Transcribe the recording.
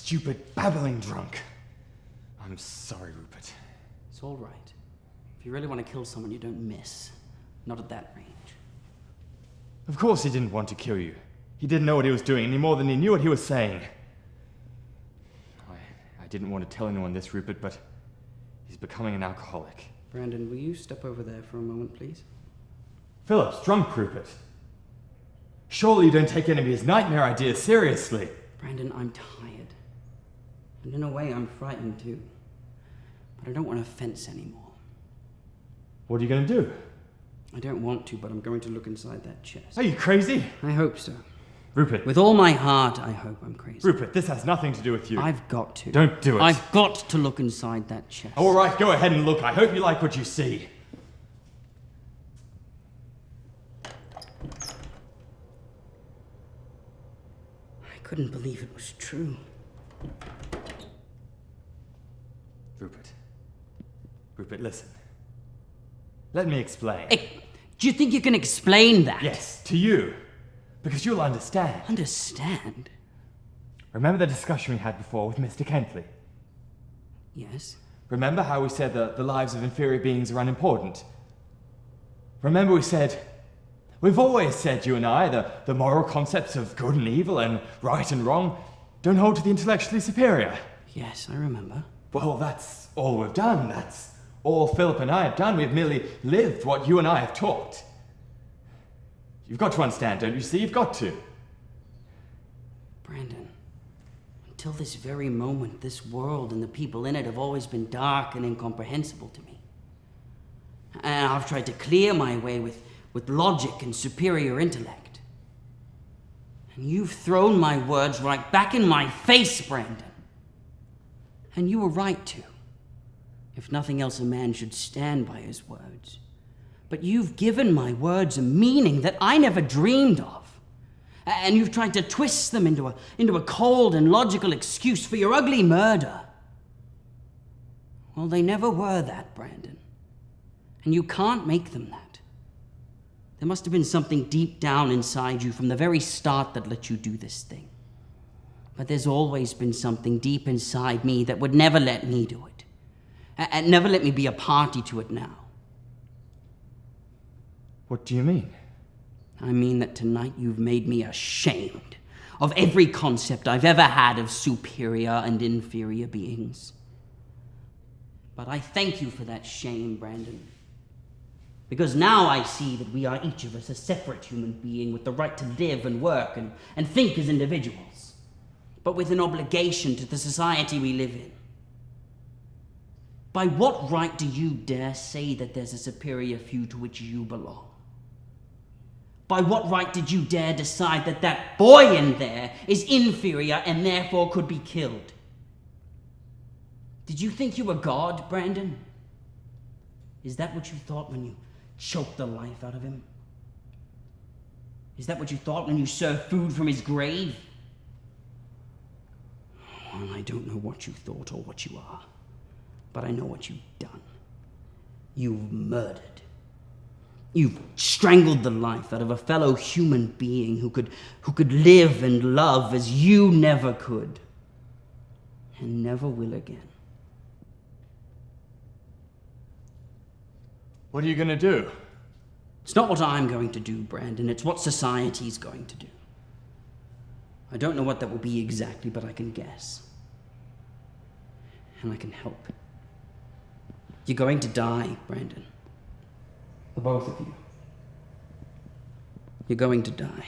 stupid, babbling drunk. I'm sorry, Rupert. It's all right. If you really want to kill someone, you don't miss. Not at that range. Of course he didn't want to kill you. He didn't know what he was doing any more than he knew what he was saying. I didn't want to tell anyone this, Rupert, but he's becoming an alcoholic. Brandon, will you step over there for a moment, please? Philip's drunk, Rupert. Surely you don't take any of his nightmare ideas seriously. Brandon, I'm tired. And in a way, I'm frightened too. But I don't want to fence anymore. What are you going to do? I don't want to, but I'm going to look inside that chest. Are you crazy? I hope so. Rupert. With all my heart, I hope I'm crazy. Rupert, this has nothing to do with you. I've got to. Don't do it. I've got to look inside that chest. All right, go ahead and look. I hope you like what you see. I couldn't believe it was true. Rupert, listen. Let me explain. Hey, do you think you can explain that? Yes, to you. Because you'll understand. Understand? Remember the discussion we had before with Mr. Kentley? Yes. Remember how we said that the lives of inferior beings are unimportant? Remember we've always said, you and I, the moral concepts of good and evil and right and wrong don't hold to the intellectually superior. Yes, I remember. Well, that's all we've done. That's all Philip and I have done. We've merely lived what you and I have taught. You've got to understand, don't you see? You've got to. Brandon, until this very moment, this world and the people in it have always been dark and incomprehensible to me. And I've tried to clear my way with logic and superior intellect. And you've thrown my words right back in my face, Brandon. And you were right to. If nothing else, a man should stand by his words. But you've given my words a meaning that I never dreamed of. And you've tried to twist them into a cold and logical excuse for your ugly murder. Well, they never were that, Brandon. And you can't make them that. There must have been something deep down inside you from the very start that let you do this thing. But there's always been something deep inside me that would never let me do it. And never let me be a party to it now. What do you mean? I mean that tonight you've made me ashamed of every concept I've ever had of superior and inferior beings. But I thank you for that shame, Brandon. Because now I see that we are each of us a separate human being with the right to live and work and think as individuals, but with an obligation to the society we live in. By what right do you dare say that there's a superior few to which you belong? By what right did you dare decide that that boy in there is inferior and therefore could be killed? Did you think you were God, Brandon? Is that what you thought when you choked the life out of him? Is that what you thought when you served food from his grave? Well, I don't know what you thought or what you are. But I know what you've done. You've murdered. You've strangled the life out of a fellow human being who could live and love as you never could. And never will again. What are you going to do? It's not what I'm going to do, Brandon. It's what society's going to do. I don't know what that will be exactly, but I can guess. And I can help. You're going to die, Brandon. The both of you. You're going to die.